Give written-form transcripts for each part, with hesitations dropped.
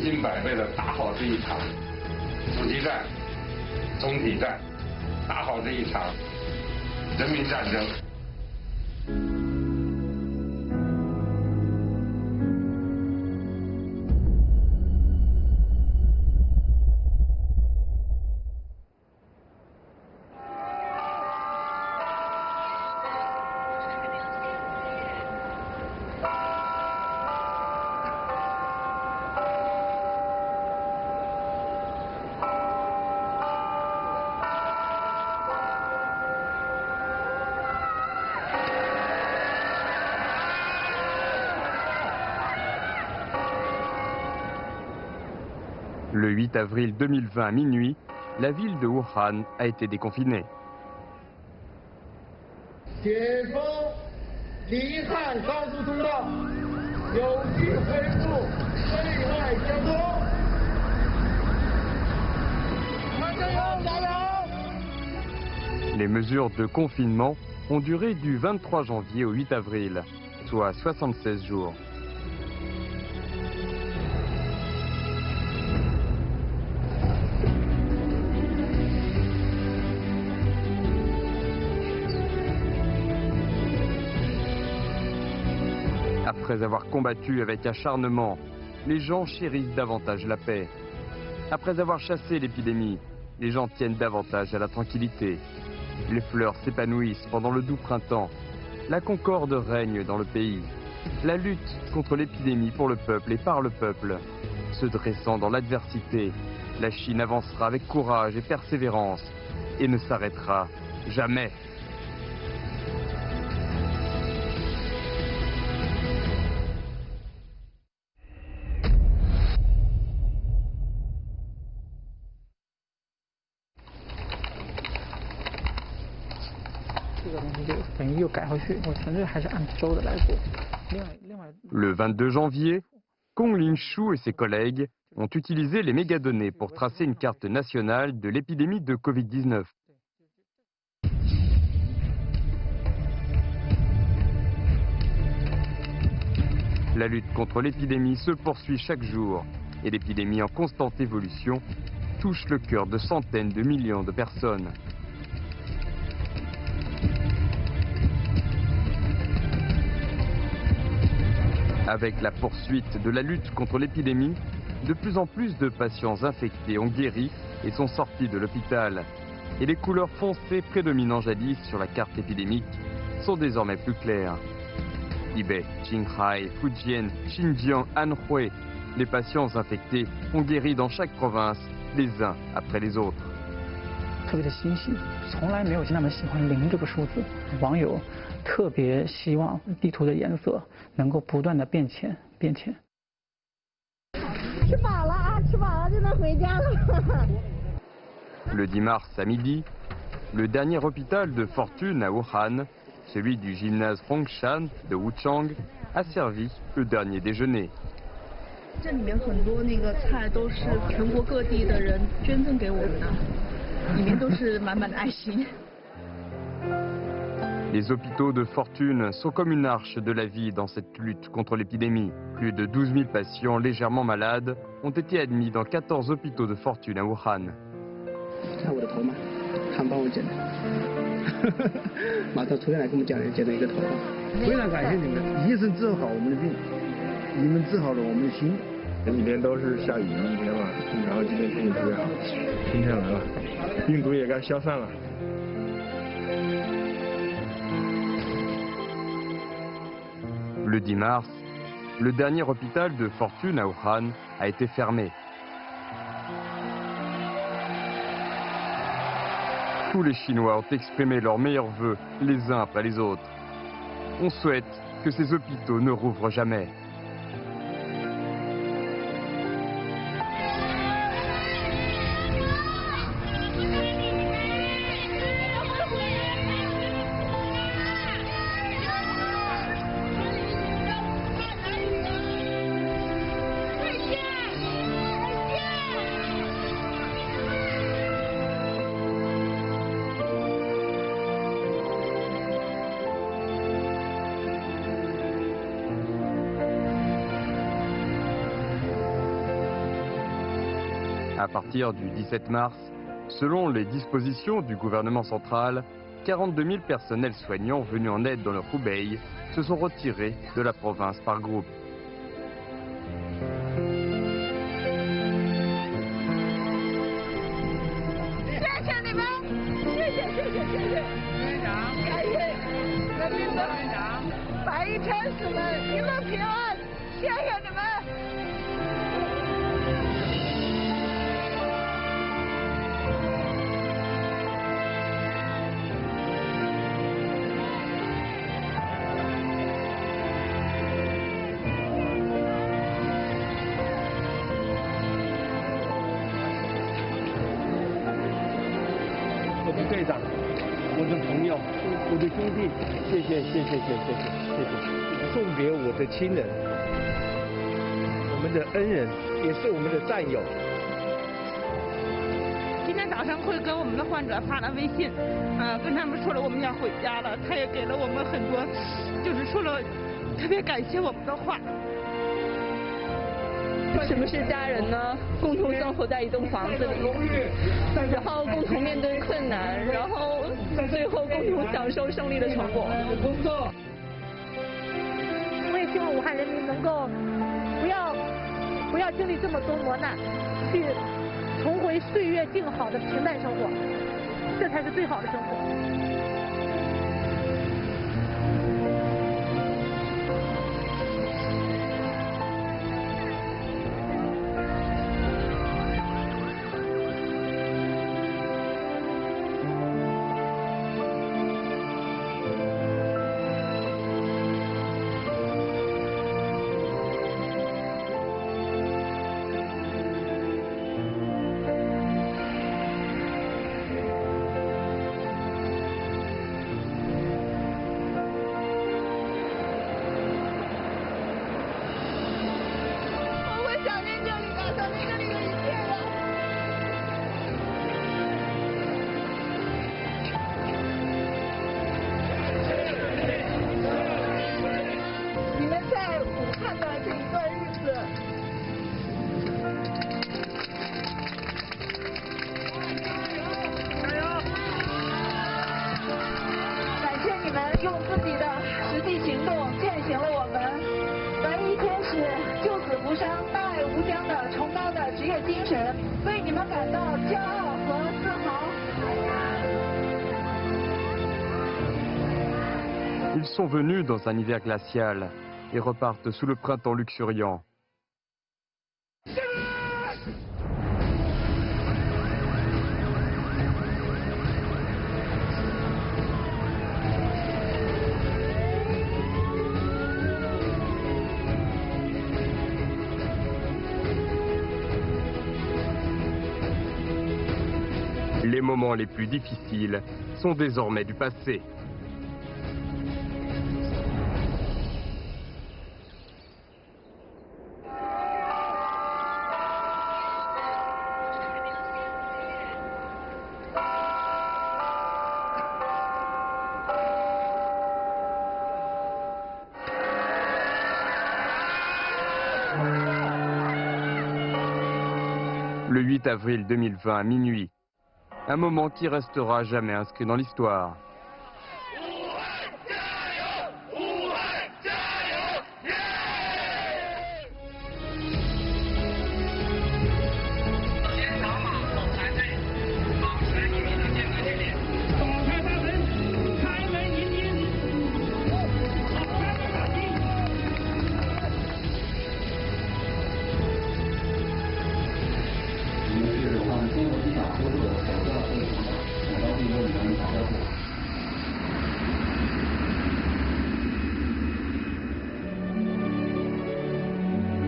心百倍的打好这一场阻击战、总体战，打好这一场人民战争。Le 8 avril 2020 à minuit, la ville de Wuhan a été déconfinée. Les mesures de confinement ont duré du 23 janvier au 8 avril, soit 76 jours. Après avoir combattu avec acharnement, les gens chérissent davantage la paix. Après avoir chassé l'épidémie, les gens tiennent davantage à la tranquillité. Les fleurs s'épanouissent pendant le doux printemps. La concorde règne dans le pays. La lutte contre l'épidémie pour le peuple et par le peuple. Se dressant dans l'adversité, la Chine avancera avec courage et persévérance et ne s'arrêtera jamais. Le 22 janvier, Kong Linshu et ses collègues ont utilisé les mégadonnées pour tracer une carte nationale de l'épidémie de Covid-19. La lutte contre l'épidémie se poursuit chaque jour et l'épidémie en constante évolution touche le cœur de centaines de millions de personnes. Avec la poursuite de la lutte contre l'épidémie, de plus en plus de patients infectés ont guéri et sont sortis de l'hôpital. Et les couleurs foncées prédominant jadis sur la carte épidémique sont désormais plus claires. Tibet, Qinghai, Fujian, Xinjiang, Anhui, les patients infectés ont guéri dans chaque province, les uns après les autres. 特别的欣喜，从来没有那么喜欢0这个数字。网友特别希望地图的颜色能够不断的变浅。吃饱了啊，吃饱了就能回家了。Le 10 mars à midi, le dernier hôpital de fortune à Wuhan, celui du gymnase Hongshan de Wuchang, a servi le dernier déjeuner. 这里面很多那个菜都是全国各地的人捐赠给我们的。 里面都是满满的爱心。 Les hôpitaux de fortune sont comme une arche de la vie dans cette lutte contre l'épidémie. Plus de 12 000 patients légèrement malades ont été admis dans 14 hôpitaux de fortune à Wuhan. 看我的头吗？看帮我剪的。马上出院来跟我们讲剪了一个头发。非常感谢你们，医生治好我们的病，你们治好了我们的心。前几天都是下雨一天嘛，然后今天天气特别好，春天来了，病毒也该消散了。 Le 10 mars, le dernier hôpital de fortune à Wuhan a été fermé. Tous les Chinois ont exprimé leurs meilleurs vœux les uns après les autres. On souhaite que ces hôpitaux ne rouvrent jamais. À partir du 17 mars, selon les dispositions du gouvernement central, 42 000 personnels soignants venus en aide dans le Hubei se sont retirés de la province par groupe.队长，我的朋友，我的兄弟，谢谢。送别我的亲人，我们的恩人，也是我们的战友。今天早上会跟我们的患者发了微信，跟他们说了我们要回家了，他也给了我们很多，就是说了特别感谢我们的话。什么是家人呢？共同生活在一栋房子里，然后共同面对困难，然后最后共同享受胜利的成果。我也希望武汉人民能够不要经历这么多磨难，去重回岁月静好的平淡生活，这才是最好的生活。用自己的实际行动践行了我们白衣天使救死扶伤、大爱无疆的崇高的职业精神，为你们感到骄傲和自豪。Ils sont venus dans un hiver glacial et repartent sous le printemps luxuriant. Les moments les plus difficiles sont désormais du passé. Le 8 avril 2020 à minuit, un moment qui restera à jamais inscrit dans l'histoire.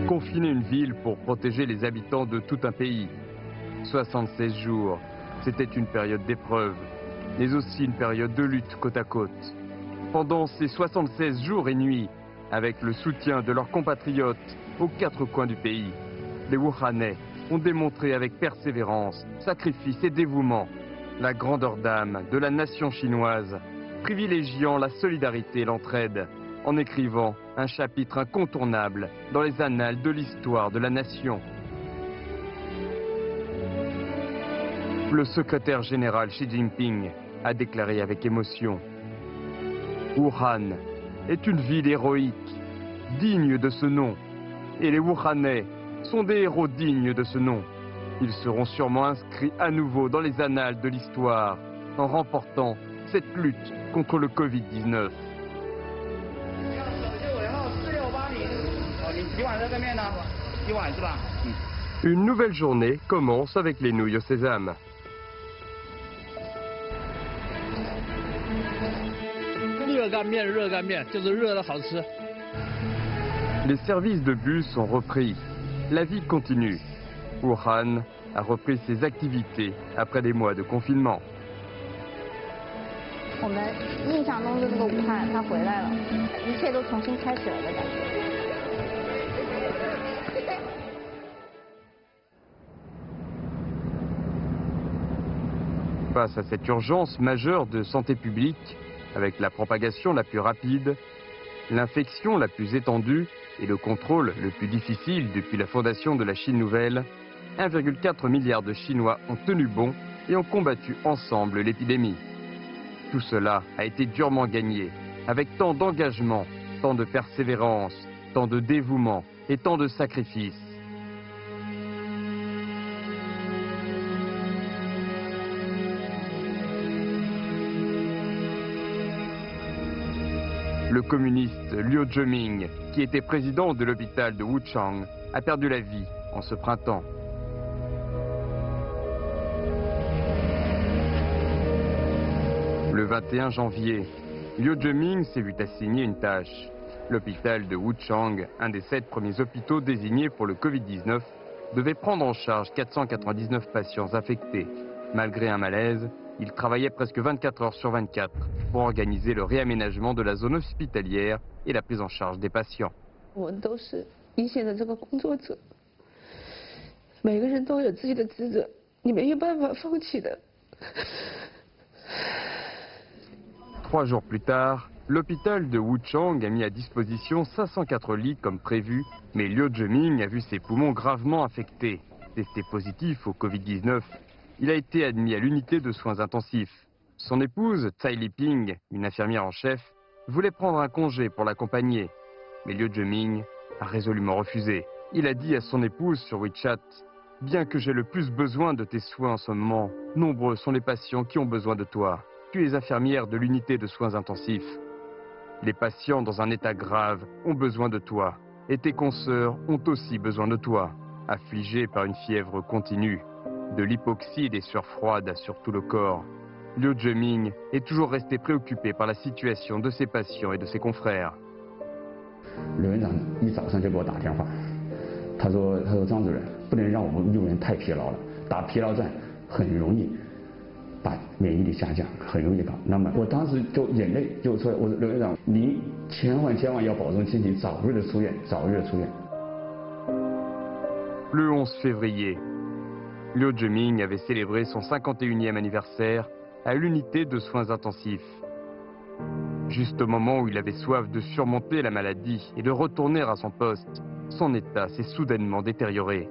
Confiner une ville pour protéger les habitants de tout un pays. 76 jours, c'était une période d'épreuve, mais aussi une période de lutte côte à côte. Pendant ces 76 jours et nuits, avec le soutien de leurs compatriotes aux quatre coins du pays, les Wuhanais ont démontré avec persévérance, sacrifice et dévouement la grandeur d'âme de la nation chinoise, privilégiant la solidarité et l'entraide, en écrivant un chapitre incontournable dans les annales de l'histoire de la nation. Le secrétaire général Xi Jinping a déclaré avec émotion: Wuhan est une ville héroïque, digne de ce nom. Et les Wuhanais sont des héros dignes de ce nom. Ils seront sûrement inscrits à nouveau dans les annales de l'histoire en remportant cette lutte contre le Covid-19. Une nouvelle journée commence avec les nouilles au sésame. Les services de bus sont repris. La vie continue. Wuhan a repris ses activités après des mois de confinement. 我们印象中的这个武汉，它回来了，一切都重新开始了的感觉。 Face à cette urgence majeure de santé publique, avec la propagation la plus rapide, l'infection la plus étendue et le contrôle le plus difficile depuis la fondation de la Chine nouvelle, 1,4 milliard de Chinois ont tenu bon et ont combattu ensemble l'épidémie. Tout cela a été durement gagné, avec tant d'engagement, tant de persévérance, tant de dévouement et tant de sacrifices. Le communiste Liu Zheming, qui était président de l'hôpital de Wuchang, a perdu la vie en ce printemps. Le 21 janvier, Liu Zheming s'est vu assigner une tâche. L'hôpital de Wuchang, un des 7 premiers hôpitaux désignés pour le Covid-19, devait prendre en charge 499 patients infectés. Malgré un malaise, il travaillait presque 24 heures sur 24 pour organiser le réaménagement de la zone hospitalière et la prise en charge des patients. 我们都是一线的这个工作者，每个人都有自己的职责，你没有办法放弃的。 3 jours plus tard, l'hôpital de Wuchang a mis à disposition 504 lits comme prévu, mais Liu Zheming a vu ses poumons gravement affectés. Testé positif au Covid-19, il a été admis à l'unité de soins intensifs. Son épouse, Tsai Liping, une infirmière en chef, voulait prendre un congé pour l'accompagner. Mais Liu Zheming a résolument refusé. Il a dit à son épouse sur WeChat: « Bien que j'ai le plus besoin de tes soins en ce moment, nombreux sont les patients qui ont besoin de toi. Tu es infirmière de l'unité de soins intensifs. Les patients dans un état grave ont besoin de toi. Et tes consoeurs ont aussi besoin de toi. » Affligé par une fièvre continue, de l'hypoxie et des sueurs froides sur tout le corps, Liu Zheming est toujours resté préoccupé par la situation de ses patients et de ses confrères. 刘院长一早上就给我打电话，他说张主任不能让我们用人太疲劳了，打疲劳战很容易把免疫力下降，很容易搞。那么我当时就眼泪就说，我说刘院长您千万要保重身体，早日的出院，早日的出院。 Le 11 février, Liu Zheming avait célébré son 51e anniversaire à l'unité de soins intensifs. Juste au moment où il avait soif de surmonter la maladie et de retourner à son poste, son état s'est soudainement détérioré.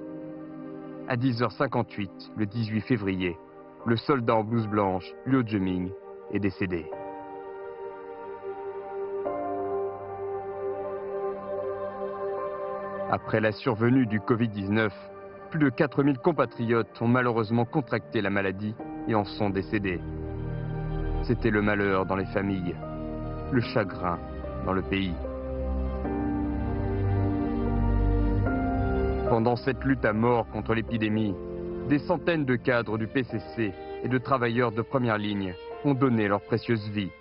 À 10h58, le 18 février, le soldat en blouse blanche, Liu Zheming, est décédé. Après la survenue du Covid-19, plus de 4000 compatriotes ont malheureusement contracté la maladie et en sont décédés. C'était le malheur dans les familles, le chagrin dans le pays. Pendant cette lutte à mort contre l'épidémie, des centaines de cadres du PCC et de travailleurs de première ligne ont donné leur précieuse vie.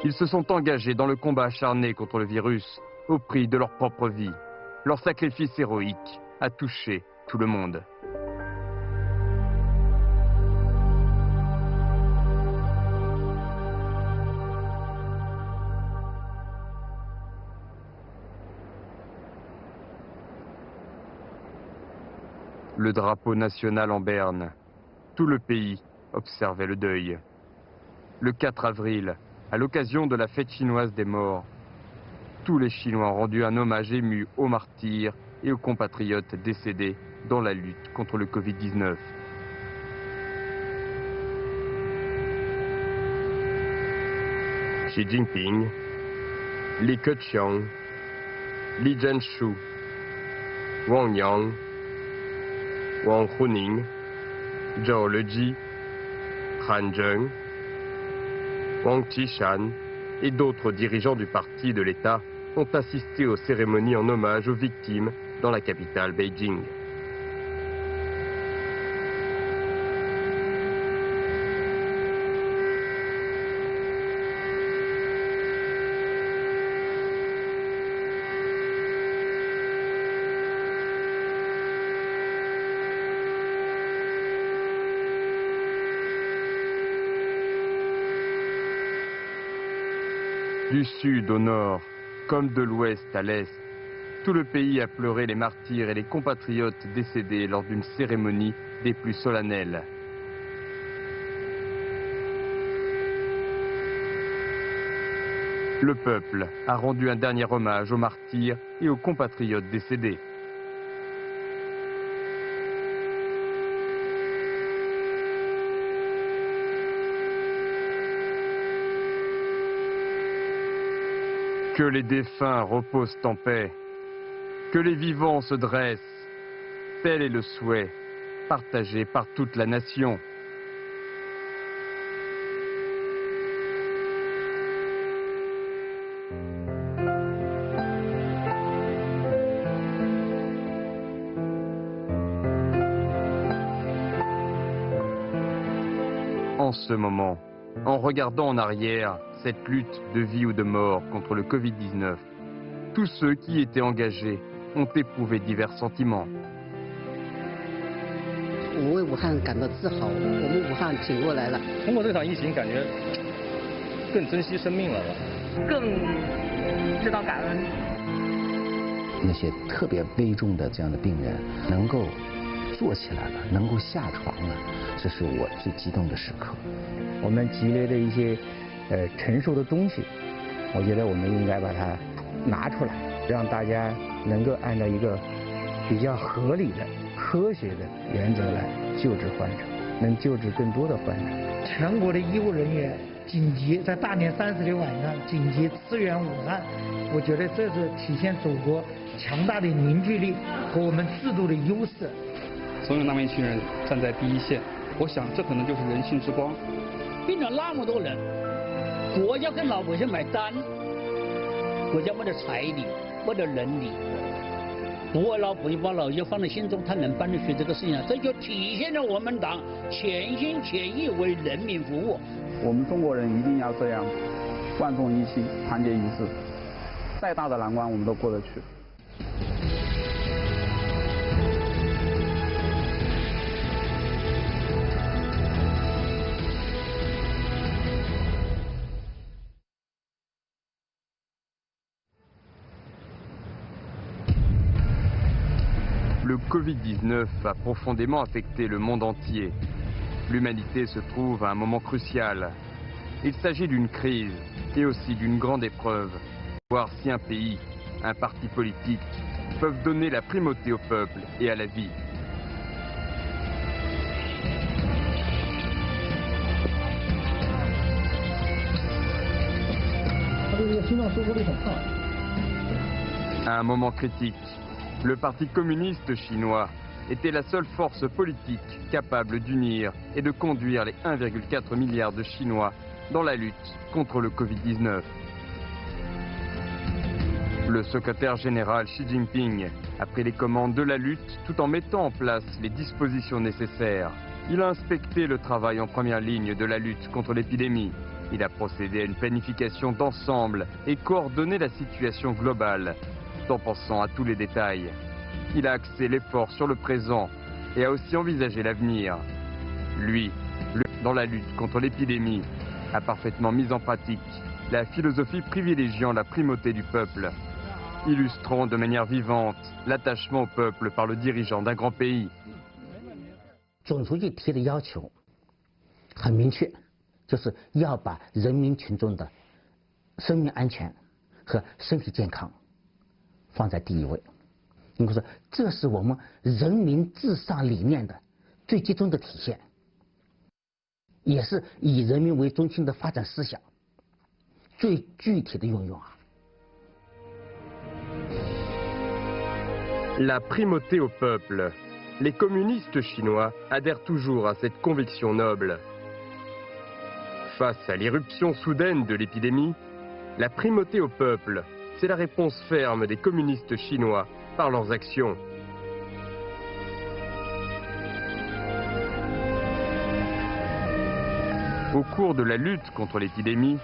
Ils se sont engagés dans le combat acharné contre le virus au prix de leur propre vie. Leur sacrifice héroïque a touché tout le monde. Le drapeau national en berne. Tout le pays observait le deuil. Le 4 avril, à l'occasion de la fête chinoise des morts, tous les Chinois ont rendu un hommage ému aux martyrs et aux compatriotes décédés dans la lutte contre le Covid-19. Xi Jinping, Li Keqiang, Li Zhenshu, Wang Yang, Wang Huning, Zhao Leji, Han Zheng, Wang Qishan et d'autres dirigeants du parti de l'État ont assisté aux cérémonies en hommage aux victimes dans la capitale Beijing. Du sud au nord, comme de l'ouest à l'est, tout le pays a pleuré les martyrs et les compatriotes décédés lors d'une cérémonie des plus solennelles. Le peuple a rendu un dernier hommage aux martyrs et aux compatriotes décédés. Que les défunts reposent en paix, que les vivants se dressent, tel est le souhait partagé par toute la nation. En ce moment, en regardant en arrière cette lutte de vie ou de mort contre le Covid-19, tous ceux qui étaient engagés ont éprouvé divers sentiments. 我为武汉感到自豪，我们武汉挺过来了。通过这场疫情，感觉更珍惜生命了吧，更知道感恩。那些特别危重的这样的病人能够坐起来了，能够下床了，这是我最激动的时刻。我们积累的一些成熟的东西，我觉得我们应该把它拿出来，让大家能够按照一个比较合理的、科学的原则来救治患者，能救治更多的患者。全国的医务人员紧急在大年30的晚上紧急支援武汉，我觉得这是体现祖国强大的凝聚力和我们制度的优势。总有那么一群人站在第一线，我想这可能就是人性之光。病了那么多人，国家跟老百姓买单，国家没得财力，没得人力，不为老百姓把老百姓放在心中，他能办得出这个事情，这就体现了我们党全心全意为人民服务。我们中国人一定要这样，万众一心，团结一致，再大的难关我们都过得去。Le Covid-19 a profondément affecté le monde entier. L'humanité se trouve à un moment crucial. Il s'agit d'une crise et aussi d'une grande épreuve. Voir si un pays, un parti politique, peuvent donner la primauté au peuple et à la vie. À un moment critique, le Parti communiste chinois était la seule force politique capable d'unir et de conduire les 1,4 milliard de Chinois dans la lutte contre le Covid-19. Le secrétaire général Xi Jinping a pris les commandes de la lutte tout en mettant en place les dispositions nécessaires. Il a inspecté le travail en première ligne de la lutte contre l'épidémie. Il a procédé à une planification d'ensemble et coordonné la situation globale, tout en pensant à tous les détails. Il a axé l'effort sur le présent et a aussi envisagé l'avenir. Lui, dans la lutte contre l'épidémie, a parfaitement mis en pratique la philosophie privilégiant la primauté du peuple, illustrant de manière vivante l'attachement au peuple par le dirigeant d'un grand pays. 总书记提的要求很明确，就是要把人民群众的生命安全和身体健康放在第一位。应该说，这是我们人民至上理念的最集中的体现，也是以人民为中心的发展思想最具体的运用啊。 La primauté au peuple. Les communistes chinois adhèrent toujours à cette conviction noble. Face à l'irruption soudaine de l'épidémie, la primauté au peuple, c'est la réponse ferme des communistes chinois par leurs actions. Au cours de la lutte contre l'épidémie,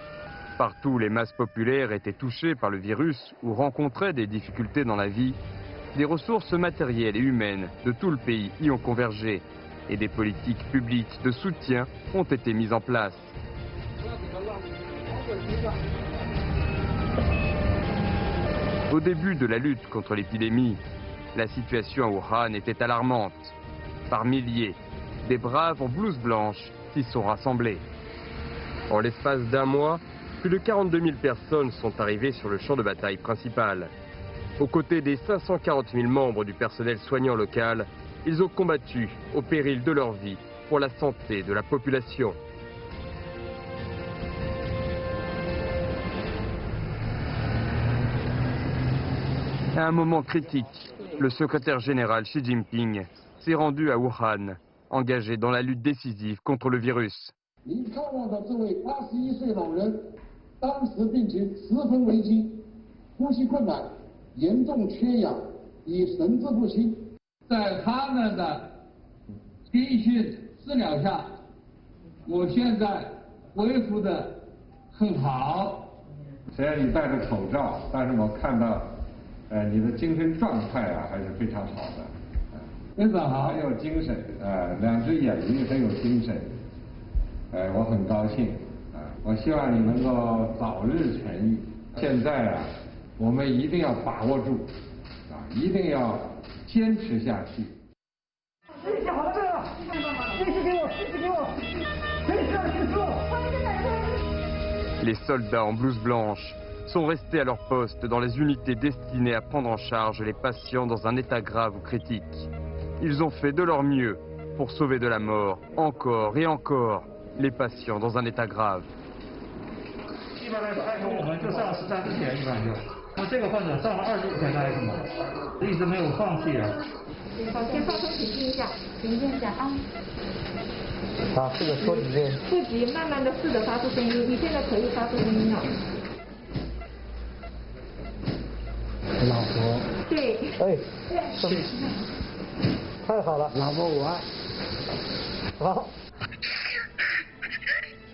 partout les masses populaires étaient touchées par le virus ou rencontraient des difficultés dans la vie. Des ressources matérielles et humaines de tout le pays y ont convergé et des politiques publiques de soutien ont été mises en place. Au début de la lutte contre l'épidémie, la situation à Wuhan était alarmante. Par milliers, des braves en blouse blanche s'y sont rassemblés. En l'espace d'un mois, plus de 42 000 personnes sont arrivées sur le champ de bataille principal. Aux côtés des 540 000 membres du personnel soignant local, ils ont combattu au péril de leur vie pour la santé de la population. À un moment critique, le secrétaire général Xi Jinping s'est rendu à Wuhan, engagé dans la lutte décisive contre le virus. 您看望的这位81岁老人，当时病情十分危机，呼吸困难。 严重缺氧，已神志不清。在他们的培训治疗下，我现在恢复得很好。虽然你戴着口罩，但是我看到，你的精神状态啊还是非常好的，非常好，很有精神，两只眼睛很有精神，我很高兴，我希望你能够早日痊愈。现在啊。 我们一定要把握住，一定要坚持下去。好了，这支给我，这支给我，这支让你做。 Les soldats en blouse blanche sont restés à leur poste dans les unités destinées à prendre en charge les patients dans un état grave ou critique. Ils ont fait de leur mieux pour sauver de la mort, encore et encore, les patients dans un état grave. 一般来说，按说我们就上13之前一般就。 我这个患者上了25天的 ECMO， 一直没有放弃啊。好，先放松，平静一下，平静一下啊。好，这个说几遍。自己慢慢的试着发出声音，你现在可以发出声音了。老婆。对。哎，谢谢。太好了，老婆我爱。好。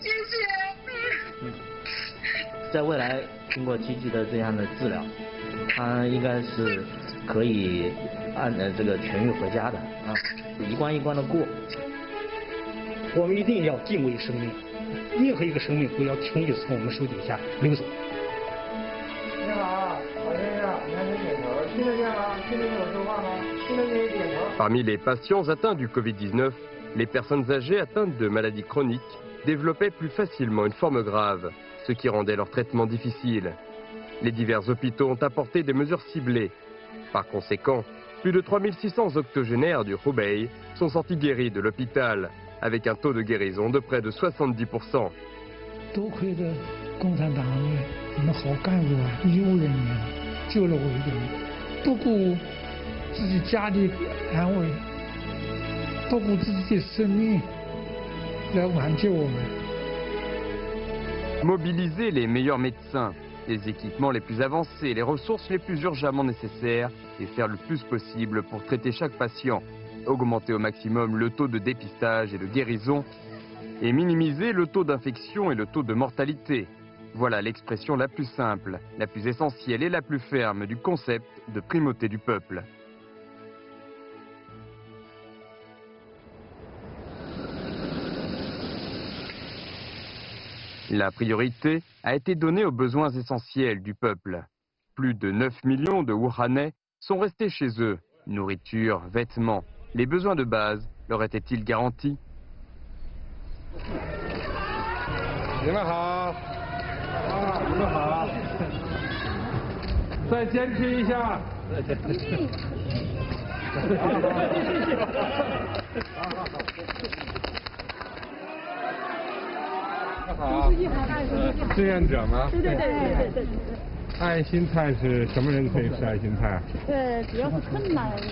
谢谢。在未来。 经过积极的这样的治疗，他应该是可以按这个痊愈回家的啊，一关一关的过。我们一定要敬畏生命，任何一个生命不要轻易从我们手底下溜走。你好，老先生，你还没点头，听得见吗？听得见我说话吗？听得见你点头。 Parmi les patients atteints du Covid-19, les personnes âgées atteintes de maladies chroniques développaient plus facilement une forme grave, ce qui rendait leur traitement difficile. Les divers hôpitaux ont apporté des mesures ciblées. Par conséquent, plus de 3600 octogénaires du Hubei sont sortis guéris de l'hôpital, avec un taux de guérison de près de 70%. 多亏着共产党员、我们好干部啊、医务人员救了我一个人，不顾自己家里安危，不顾自己的生命来挽救我们。 Mobiliser les meilleurs médecins, les équipements les plus avancés, les ressources les plus urgemment nécessaires et faire le plus possible pour traiter chaque patient, augmenter au maximum le taux de dépistage et de guérison et minimiser le taux d'infection et le taux de mortalité. Voilà l'expression la plus simple, la plus essentielle et la plus ferme du concept de primauté du peuple. La priorité a été donnée aux besoins essentiels du peuple. Plus de 9 millions de Wuhanais sont restés chez eux. Nourriture, vêtements, les besoins de base leur étaient-ils garantis? 你们好，你们好，再坚持一下。好，志愿者吗？对。爱心菜是什么人可以吃爱心菜？只要是困难人。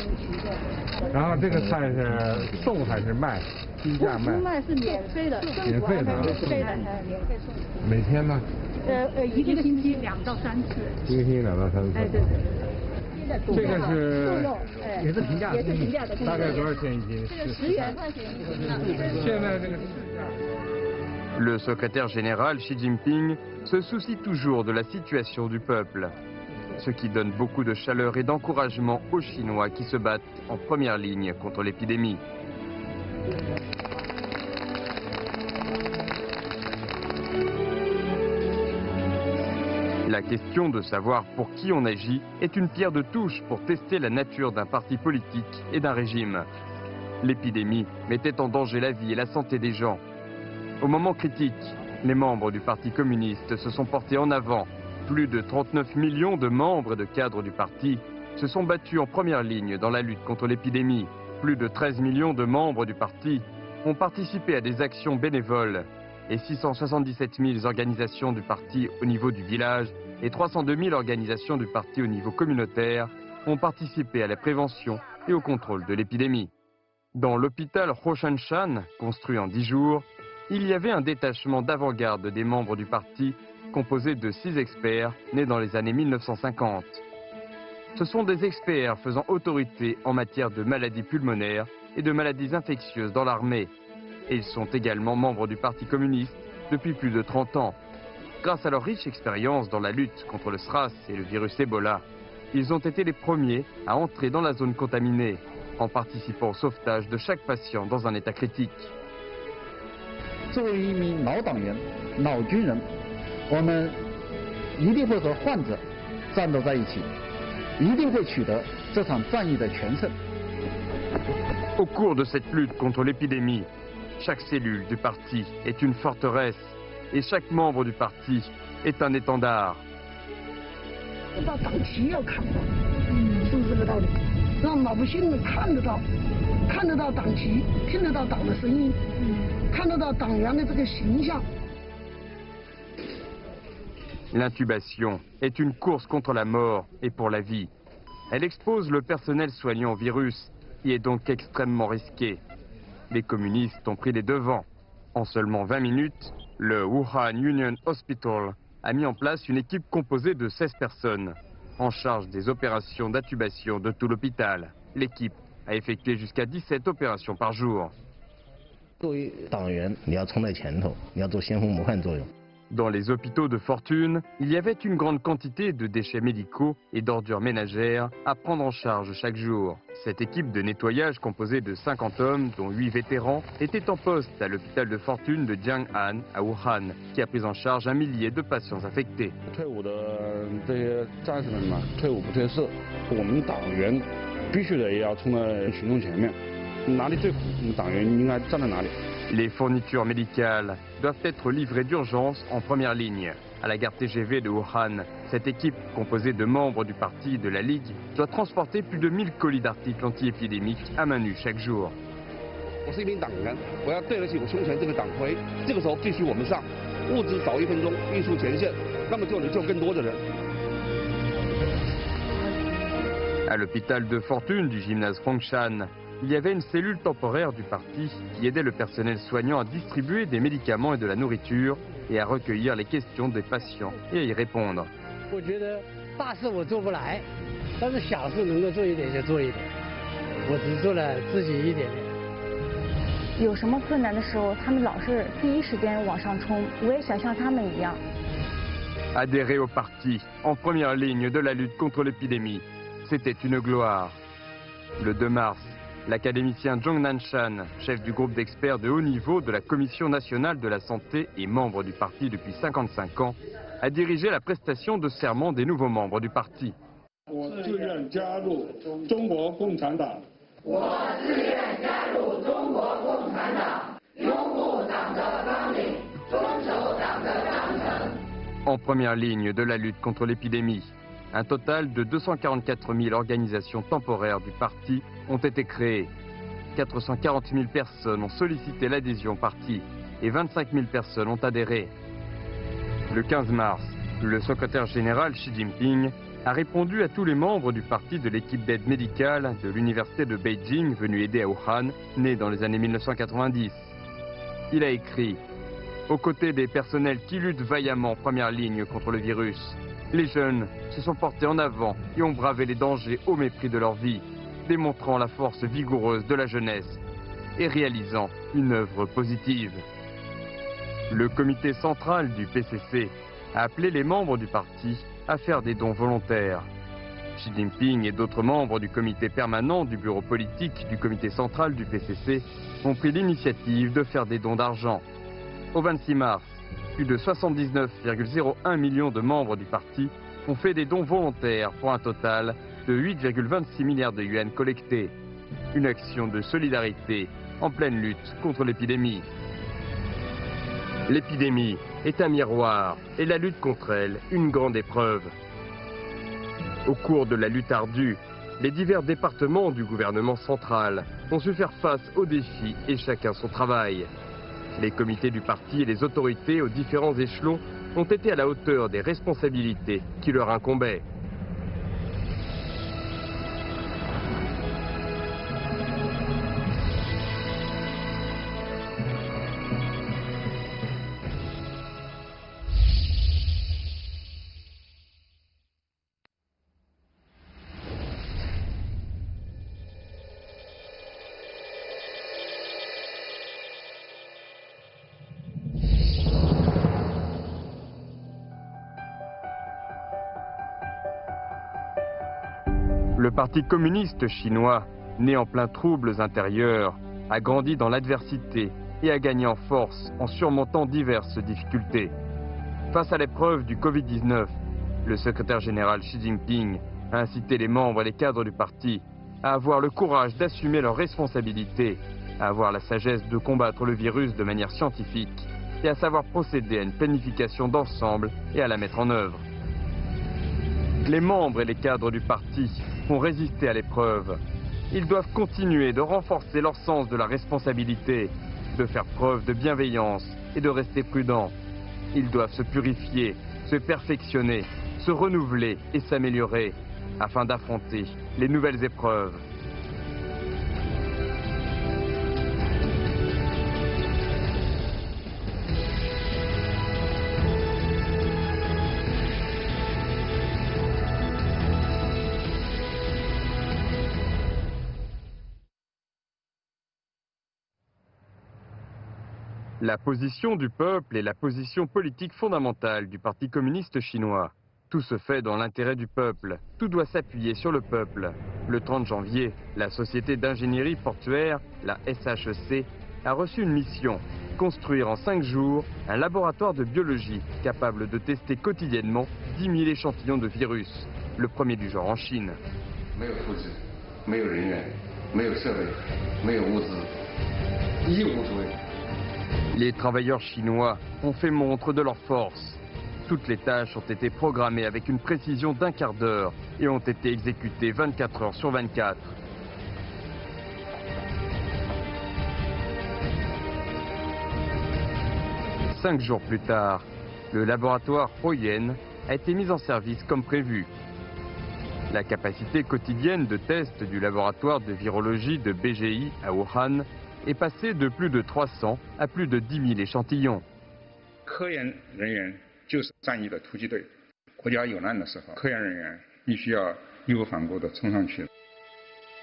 然后这个菜是送还是卖？低价卖？卖是免费的。免费的。免费的，免费送。每天吗？一个星期2到3次。一个星期2到3次。哎，对。这个是也是平价的，大概多少钱一斤？10元块钱一斤呢。现在这个。Le secrétaire général Xi Jinping se soucie toujours de la situation du peuple, ce qui donne beaucoup de chaleur et d'encouragement aux Chinois qui se battent en première ligne contre l'épidémie. La question de savoir pour qui on agit est une pierre de touche pour tester la nature d'un parti politique et d'un régime. L'épidémie mettait en danger la vie et la santé des gens. Au moment critique, les membres du Parti communiste se sont portés en avant. Plus de 39 millions de membres et de cadres du parti se sont battus en première ligne dans la lutte contre l'épidémie. Plus de 13 millions de membres du parti ont participé à des actions bénévoles et 677 000 organisations du parti au niveau du village et 302 000 organisations du parti au niveau communautaire ont participé à la prévention et au contrôle de l'épidémie. Dans l'hôpital Roshan-Shan, construit en 10 jours, il y avait un détachement d'avant-garde des membres du parti composé de 6 experts nés dans les années 1950. Ce sont des experts faisant autorité en matière de maladies pulmonaires et de maladies infectieuses dans l'armée. Et ils sont également membres du Parti communiste depuis plus de 30 ans. Grâce à leur riche expérience dans la lutte contre le SRAS et le virus Ebola, ils ont été les premiers à entrer dans la zone contaminée, en participant au sauvetage de chaque patient dans un état critique. 作为一名老党员、老军人，我们一定会和患者战斗在一起，一定会取得这场战役的全胜。Au cours de cette lutte contre l'épidémie, chaque cellule du parti est une forteresse et chaque membre du parti est un étendard. 到党旗要看到，是不是这个道理？让老百姓们看得到党旗，听得到党的声音，看得到党员的这个形象。 L'intubation est une course contre la mort et pour la vie. Elle expose le personnel soignant au virus et est donc extrêmement risquée. Les communistes ont pris les devants. En seulement 20 minutes, le Wuhan Union Hospital a mis en place une équipe composée de 16 personnes, en charge des opérations d'intubation de tout l'hôpital. L'équipe a effectué jusqu'à 17 opérations par jour. Dans les hôpitaux de fortune, il y avait une grande quantité de déchets médicaux et d'ordures ménagères à prendre en charge chaque jour. Cette équipe de nettoyage composée de 50 hommes, dont 8 vétérans, était en poste à l'hôpital de fortune de Jiang'an à Wuhan, qui a pris en charge 1 millier de patients infectés. 退伍的这些战士们嘛，退伍不退社，我们党员必须得也要冲在群众前面，哪里最苦，我们党员应该站在哪里。 Les fournitures médicales doivent être livrées d'urgence en première ligne. À la gare TGV de Wuhan, cette équipe, composée de membres du parti et de la Ligue, doit transporter plus de 1000 colis d'articles anti-épidémiques à main nue chaque jour. 我是一名党员，我要对得起我胸前这个党徽。这个时候必须我们上，物资早1分钟运输前线，那么就能救更多的人。 À l'hôpital de fortune du gymnase Fengshan, il y avait une cellule temporaire du parti qui aidait le personnel soignant à distribuer des médicaments et de la nourriture et à recueillir les questions des patients et à y répondre. 我觉得大事我做不来，但是小事能够做一点就做一点，我只做了自己一点点。有什么困难的时候，他们老是第一时间往上冲，我也想像他们一样。 Adhérer au parti en première ligne de la lutte contre l'épidémie, c'était une gloire. Le 2 mars, l'académicien Zhong Nanshan, chef du groupe d'experts de haut niveau de la Commission nationale de la santé et membre du parti depuis 55 ans, a dirigé la prestation de serment des nouveaux membres du parti. 我自愿加入中国共产党。我自愿加入中国共产党，拥护党的纲领，遵守党的章程。 En première ligne de la lutte contre l'épidémie, Un total de 244 000 organisations temporaires du parti ont été créées. 440 000 personnes ont sollicité l'adhésion au parti et 25 000 personnes ont adhéré. Le 15 mars, le secrétaire général Xi Jinping a répondu à tous les membres du parti de l'équipe d'aide médicale de l'université de Beijing venue aider à Wuhan, née dans les années 1990. Il a écrit « Aux côtés des personnels qui luttent vaillamment en première ligne contre le virus, les jeunes se sont portés en avant et ont bravé les dangers au mépris de leur vie, démontrant la force vigoureuse de la jeunesse et réalisant une œuvre positive. » Le comité central du PCC a appelé les membres du parti à faire des dons volontaires. Xi Jinping et d'autres membres du comité permanent du bureau politique du comité central du PCC ont pris l'initiative de faire des dons d'argent. Au 26 mars, plus de 79,01 millions de membres du parti ont fait des dons volontaires pour un total de 8,26 milliards de yuans collectés. Une action de solidarité en pleine lutte contre l'épidémie. L'épidémie est un miroir et la lutte contre elle une grande épreuve. Au cours de la lutte ardue, les divers départements du gouvernement central ont su faire face aux défis et chacun son travail. Les comités du parti et les autorités aux différents échelons ont été à la hauteur des responsabilités qui leur incombaient. Le Parti communiste chinois, né en plein troubles intérieurs, a grandi dans l'adversité et a gagné en force en surmontant diverses difficultés. Face à l'épreuve du Covid-19, le secrétaire général Xi Jinping a incité les membres et les cadres du parti à avoir le courage d'assumer leurs responsabilités, à avoir la sagesse de combattre le virus de manière scientifique et à savoir procéder à une planification d'ensemble et à la mettre en œuvre. Les membres et les cadres du parti ont résisté à l'épreuve. Ils doivent continuer de renforcer leur sens de la responsabilité, de faire preuve de bienveillance et de rester prudents. Ils doivent se purifier, se perfectionner, se renouveler et s'améliorer afin d'affronter les nouvelles épreuves. La position du peuple est la position politique fondamentale du Parti communiste chinois. Tout se fait dans l'intérêt du peuple. Tout doit s'appuyer sur le peuple. Le 30 janvier, la société d'ingénierie portuaire, la SHEC, a reçu une mission. Construire en 5 jours un laboratoire de biologie capable de tester quotidiennement 10 000 échantillons de virus. Le premier du genre en Chine. Les travailleurs chinois ont fait montre de leur force. Toutes les tâches ont été programmées avec une précision d'un quart d'heure et ont été exécutées 24 heures sur 24. Cinq jours plus tard, le laboratoire Huoyan a été mis en service comme prévu. La capacité quotidienne de test du laboratoire de virologie de BGI à Wuhan est passée de plus de 300 à plus de 10 000 échantillons.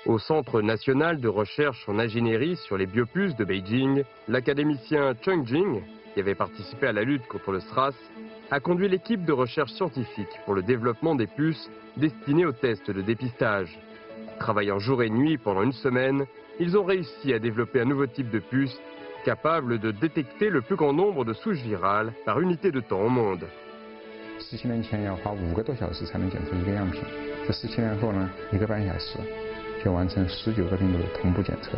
Au Centre national de recherche en ingénierie sur les biopuces de Beijing, l'académicien Cheng Jing, qui avait participé à la lutte contre le SRAS, a conduit l'équipe de recherche scientifique pour le développement des puces destinées aux tests de dépistage. Travaillant jour et nuit pendant une semaine, ils ont réussi à développer un nouveau type de puce capable de détecter le plus grand nombre de souches virales par unité de temps au monde. 17年前要花5个多小时才能检测一个样品，在17年后呢，1个半小时就完成19个病毒的同步检测。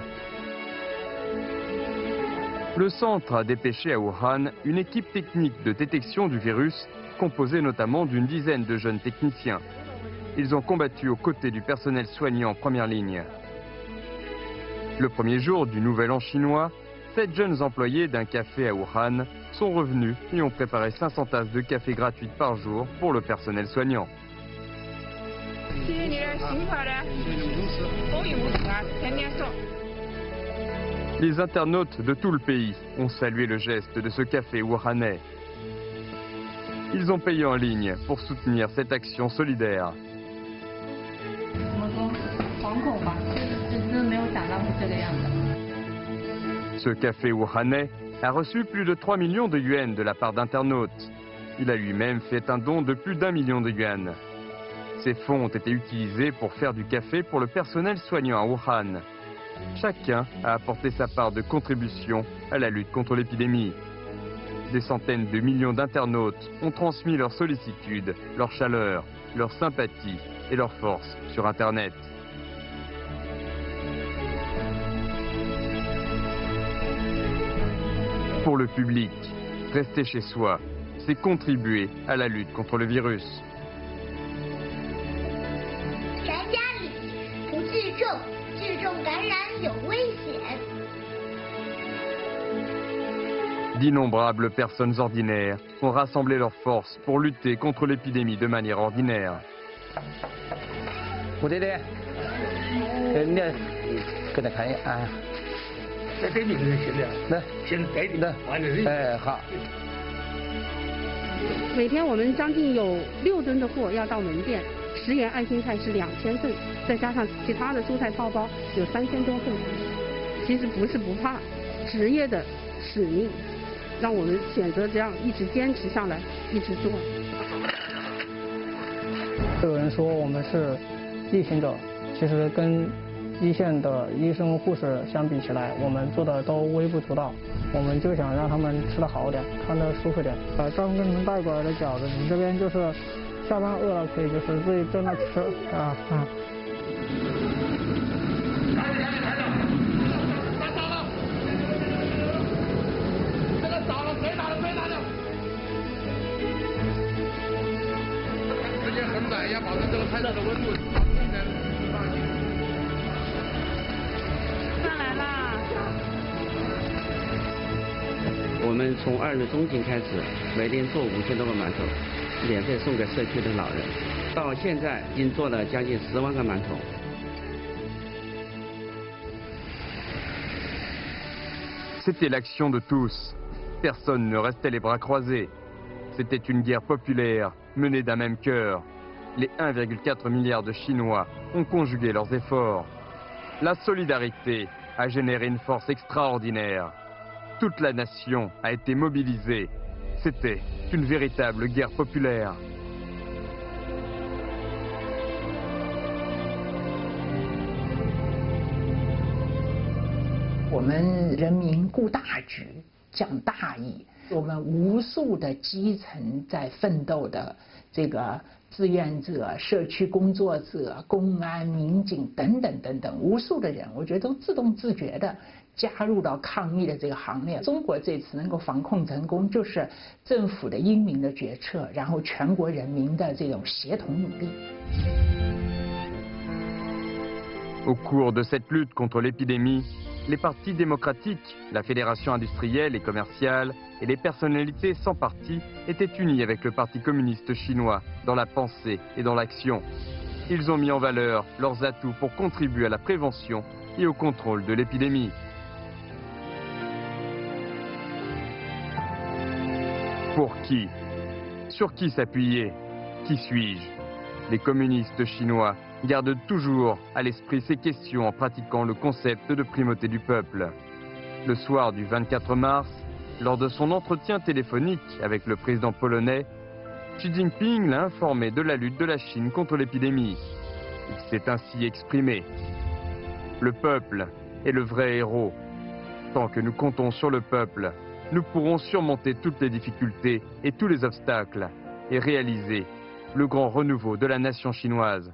Le centre a dépêché à Wuhan une équipe technique de détection du virus, composée notamment d'une dizaine de jeunes techniciens. ils ont combattu aux côtés du personnel soignant en première ligne. Le premier jour du Nouvel An chinois, 7 jeunes employés d'un café à Wuhan sont revenus et ont préparé 500 tasses de café gratuites par jour pour le personnel soignant. Les internautes de tout le pays ont salué le geste de ce café wuhanais. Ils ont payé en ligne pour soutenir cette action solidaire. Ce café wuhanais a reçu plus de 3 millions de yuans de la part d'internautes. Il a lui-même fait un don de plus d'1 million de yuans. Ces fonds ont été utilisés pour faire du café pour le personnel soignant à Wuhan. Chacun a apporté sa part de contribution à la lutte contre l'épidémie. Des centaines de millions d'internautes ont transmis leur sollicitude, leur chaleur, leur sympathie et leur force sur Internet. Pour le public, rester chez soi, c'est contribuer à la lutte contre le virus. D'innombrables personnes ordinaires ont rassemblé leurs forces pour lutter contre l'épidémie de manière ordinaire.每天我们将近有6吨的货要到门店，10元爱心菜是2000份，再加上其他的蔬菜套包有3000多份。其实不是不怕，职业的使命让我们选择这样一直坚持下来，一直做。有人说我们是逆行者，其实跟一线的医生护士相比起来，我们做的都微不足道。我们就想让他们吃得好点，穿得舒服点。专门给你们带过来的饺子，你这边就是下班饿了可以就是自己蒸着吃啊。时间很短，要保证这个菜的温度。上来啦！我们从2月中旬开始，每天做5000多个馒头，免费送给社区的老人。到现在已经做了将近10万个馒头。C'était l'action de tous. Personne ne restait les bras croisés. C'était une guerre populaire, menée d'un même cœur. Les 1,4 milliard de Chinois ont conjugué leurs efforts. La solidarité a généré une force extraordinaire. Toute la nation a été mobilisée. C'était une véritable guerre populaire. Nous 我们人民顾大局，讲大义。我们无数的基层在奋斗的这个志愿者、社区工作者、公安、民警等等等等，无数的人，我觉得都自动自觉的加入到抗疫的这个行列。中国这次能够防控成功，就是政府的英明的决策，然后全国人民的这种协同努力。Au cours de cette lutte contre l'épidémie, les partis démocratiques, la fédération industrielle et commerciale et les personnalités sans parti étaient unis avec le Parti communiste chinois dans la pensée et dans l'action. Ils ont mis en valeur leurs atouts pour contribuer à la prévention et au contrôle de l'épidémie. Pour qui? Sur qui s'appuyer? Qui suis-je? Les communistes chinois gardent toujours à l'esprit ces questions en pratiquant le concept de primauté du peuple. Le soir du 24 mars, lors de son entretien téléphonique avec le président polonais, Xi Jinping l'a informé de la lutte de la Chine contre l'épidémie. Il s'est ainsi exprimé. Le peuple est le vrai héros. Tant que nous comptons sur le peuple, nous pourrons surmonter toutes les difficultés et tous les obstacles et réaliser le grand renouveau de la nation chinoise.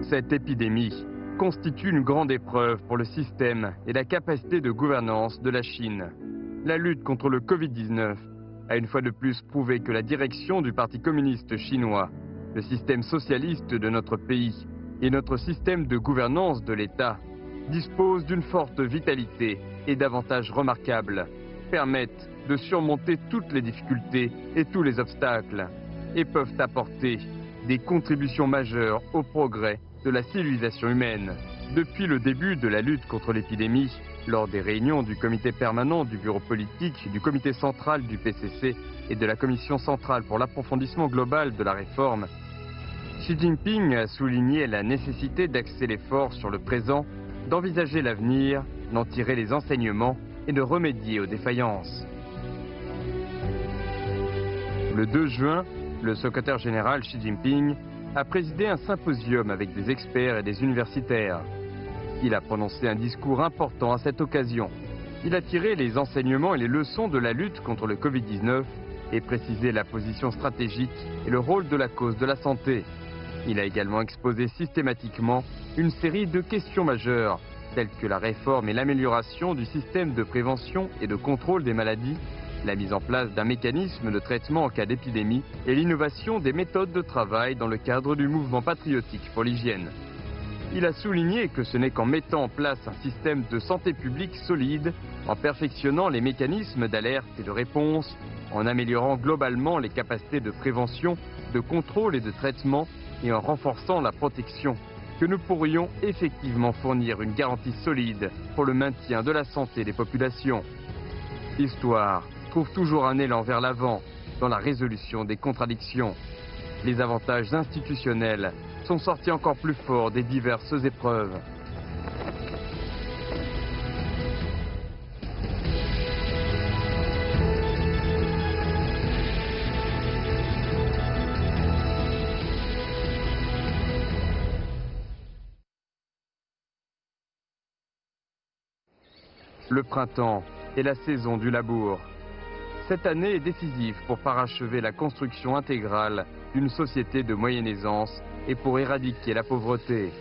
Cette épidémie constitue une grande épreuve pour le système et la capacité de gouvernance de la Chine. La lutte contre le Covid-19 a une fois de plus prouvé que la direction du Parti communiste chinois le système socialiste de notre pays et notre système de gouvernance de l'État disposent d'une forte vitalité et d'avantages remarquables, permettent de surmonter toutes les difficultés et tous les obstacles et peuvent apporter des contributions majeures au progrès de la civilisation humaine. Depuis le début de la lutte contre l'épidémie, lors des réunions du comité permanent du bureau politique, du comité central du PCC et de la commission centrale pour l'approfondissement global de la réforme, Xi Jinping a souligné la nécessité d'axer l'effort sur le présent, d'envisager l'avenir, d'en tirer les enseignements et de remédier aux défaillances. Le 2 juin, le secrétaire général Xi Jinping a présidé un symposium avec des experts et des universitaires. Il a prononcé un discours important à cette occasion. Il a tiré les enseignements et les leçons de la lutte contre le Covid-19 et précisé la position stratégique et le rôle de la cause de la santé. Il a également exposé systématiquement une série de questions majeures, telles que la réforme et l'amélioration du système de prévention et de contrôle des maladies, la mise en place d'un mécanisme de traitement en cas d'épidémie et l'innovation des méthodes de travail dans le cadre du mouvement patriotique pour l'hygiène. Il a souligné que ce n'est qu'en mettant en place un système de santé publique solide, en perfectionnant les mécanismes d'alerte et de réponse, en améliorant globalement les capacités de prévention, de contrôle et de traitement et en renforçant la protection, que nous pourrions effectivement fournir une garantie solide pour le maintien de la santé des populations. L'histoire trouve toujours un élan vers l'avant dans la résolution des contradictions. Les avantages institutionnels sont sortis encore plus forts des diverses épreuves. Le printemps est la saison du labour. Cette année est décisive pour parachever la construction intégrale d'une société de moyenne aisance et pour éradiquer la pauvreté.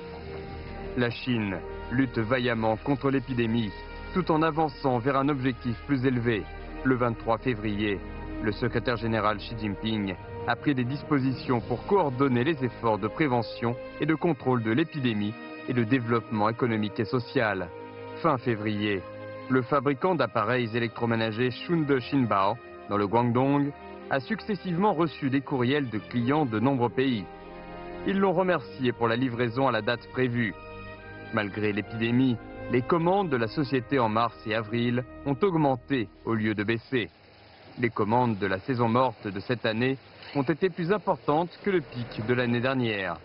La Chine lutte vaillamment contre l'épidémie, tout en avançant vers un objectif plus élevé. Le 23 février, le secrétaire général Xi Jinping a pris des dispositions pour coordonner les efforts de prévention et de contrôle de l'épidémie et de développement économique et social. Fin février, le fabricant d'appareils électroménagers Shunde Shinbao, dans le Guangdong, a successivement reçu des courriels de clients de nombreux pays. Ils l'ont remercié pour la livraison à la date prévue. Malgré l'épidémie, les commandes de la société en mars et avril ont augmenté au lieu de baisser. Les commandes de la saison morte de cette année ont été plus importantes que le pic de l'année dernière.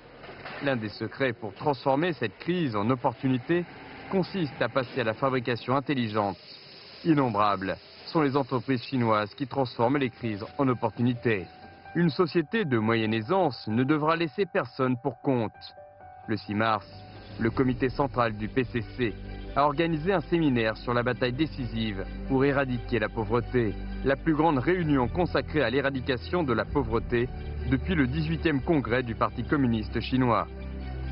L'un des secrets pour transformer cette crise en opportunité consiste à passer à la fabrication intelligente. Innombrables sont les entreprises chinoises qui transforment les crises en opportunités. Une société de moyenne aisance ne devra laisser personne pour compte. Le 6 mars, le comité central du PCC a organisé un séminaire sur la bataille décisive pour éradiquer la pauvreté, la plus grande réunion consacrée à l'éradication de la pauvreté depuis le 18e congrès du Parti communiste chinois.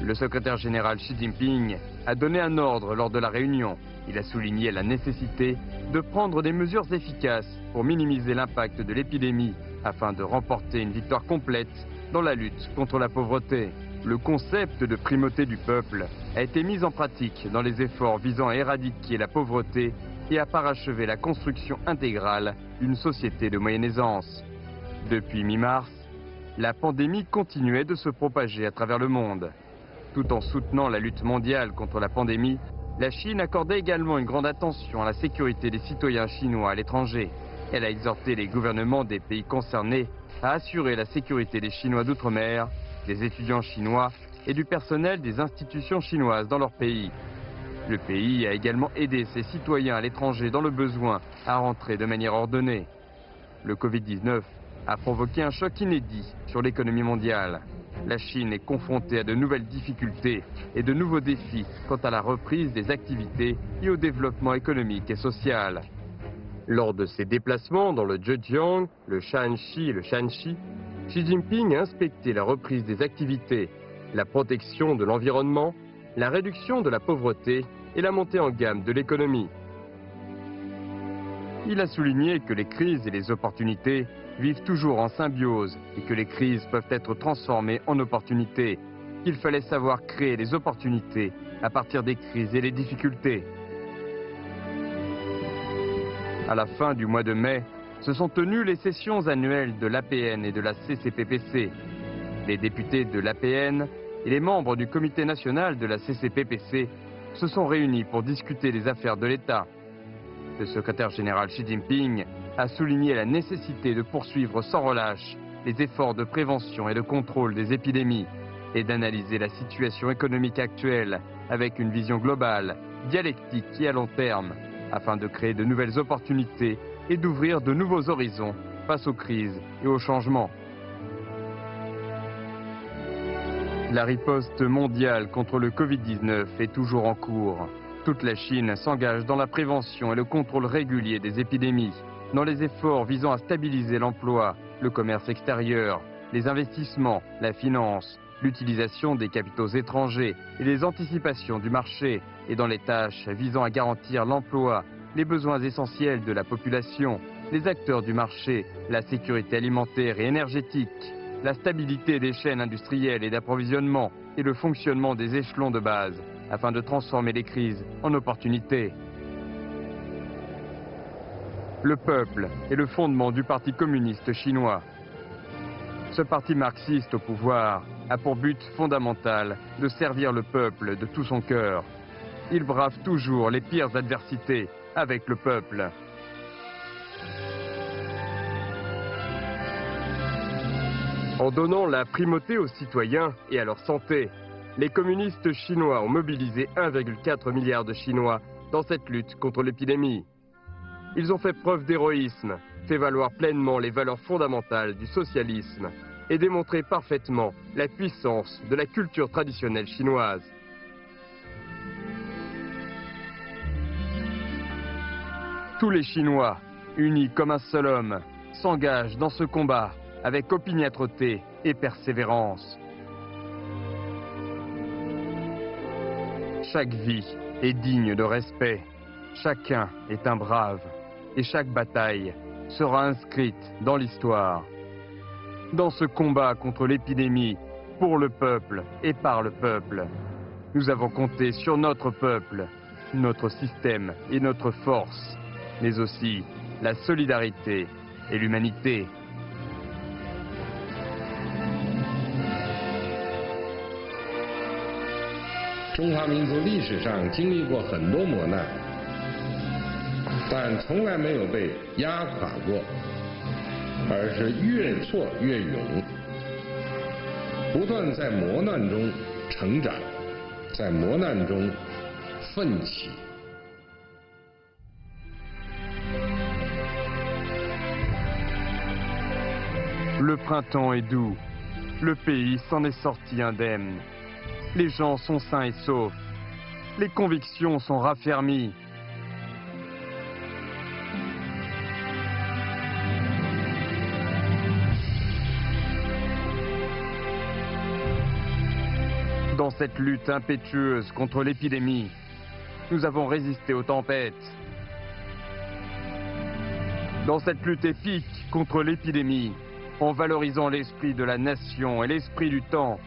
Le secrétaire général Xi Jinping a donné un ordre lors de la réunion. Il a souligné la nécessité de prendre des mesures efficaces pour minimiser l'impact de l'épidémie afin de remporter une victoire complète dans la lutte contre la pauvreté. Le concept de primauté du peuple a été mis en pratique dans les efforts visant à éradiquer la pauvreté et à parachever la construction intégrale d'une société de moyenne aisance. Depuis mi-mars, la pandémie continuait de se propager à travers le monde. Tout en soutenant la lutte mondiale contre la pandémie, la Chine accordait également une grande attention à la sécurité des citoyens chinois à l'étranger. Elle a exhorté les gouvernements des pays concernés à assurer la sécurité des Chinois d'outre-mer, des étudiants chinois et du personnel des institutions chinoises dans leur pays. Le pays a également aidé ses citoyens à l'étranger dans le besoin à rentrer de manière ordonnée. Le Covid-19 a provoqué un choc inédit sur l'économie mondiale. La Chine est confrontée à de nouvelles difficultés et de nouveaux défis quant à la reprise des activités et au développement économique et social. Lors de ses déplacements dans le Zhejiang, le Shaanxi et le Shanxi, Xi Jinping a inspecté la reprise des activités, la protection de l'environnement, la réduction de la pauvreté et la montée en gamme de l'économie. Il a souligné que les crises et les opportunités vivent toujours en symbiose et que les crises peuvent être transformées en opportunités, qu'il fallait savoir créer les opportunités à partir des crises et des difficultés. À la fin du mois de mai, se sont tenues les sessions annuelles de l'APN et de la CCPPC. Les députés de l'APN et les membres du comité national de la CCPPC se sont réunis pour discuter des affaires de l'État. Le secrétaire général Xi Jinping a souligné la nécessité de poursuivre sans relâche les efforts de prévention et de contrôle des épidémies et d'analyser la situation économique actuelle avec une vision globale, dialectique et à long terme, afin de créer de nouvelles opportunités et d'ouvrir de nouveaux horizons face aux crises et aux changements. La riposte mondiale contre le Covid-19 est toujours en cours. Toute la Chine s'engage dans la prévention et le contrôle régulier des épidémies, dans les efforts visant à stabiliser l'emploi, le commerce extérieur, les investissements, la finance, l'utilisation des capitaux étrangers et les anticipations du marché, et dans les tâches visant à garantir l'emploi, les besoins essentiels de la population, les acteurs du marché, la sécurité alimentaire et énergétique, la stabilité des chaînes industrielles et d'approvisionnement et le fonctionnement des échelons de base, afin de transformer les crises en opportunités. Le peuple est le fondement du Parti communiste chinois. Ce parti marxiste au pouvoir a pour but fondamental de servir le peuple de tout son cœur. Il brave toujours les pires adversités avec le peuple. En donnant la primauté aux citoyens et à leur santé, les communistes chinois ont mobilisé 1,4 milliard de Chinois dans cette lutte contre l'épidémie. Ils ont fait preuve d'héroïsme, fait valoir pleinement les valeurs fondamentales du socialisme et démontré parfaitement la puissance de la culture traditionnelle chinoise. Tous les Chinois, unis comme un seul homme, s'engagent dans ce combat avec opiniâtreté et persévérance. Chaque vie est digne de respect, chacun est un brave, et chaque bataille sera inscrite dans l'histoire. Dans ce combat contre l'épidémie, pour le peuple et par le peuple, nous avons compté sur notre peuple, notre système et notre force, mais aussi la solidarité et l'humanité. 中华民族历史上经历过很多磨难，但从来没有被压垮过，而是越挫越勇，不断在磨难中成长，在磨难中奋起。 Le printemps est doux, le pays s'en est sorti indemne. Les gens sont sains et saufs, les convictions sont raffermies. Dans cette lutte impétueuse contre l'épidémie, nous avons résisté aux tempêtes. Dans cette lutte épique contre l'épidémie, en valorisant l'esprit de la nation et l'esprit du temps,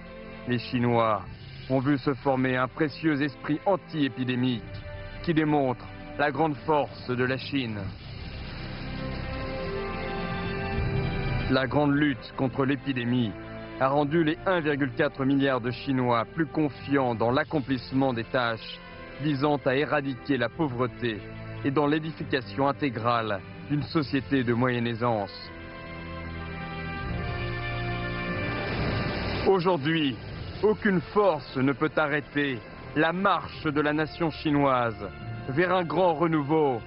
les Chinois ont vu se former un précieux esprit anti-épidémique qui démontre la grande force de la Chine. La grande lutte contre l'épidémie a rendu les 1,4 milliard de Chinois plus confiants dans l'accomplissement des tâches visant à éradiquer la pauvreté et dans l'édification intégrale d'une société de moyenne aisance. Aujourd'hui, aucune force ne peut arrêter la marche de la nation chinoise vers un grand renouveau.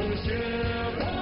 热血。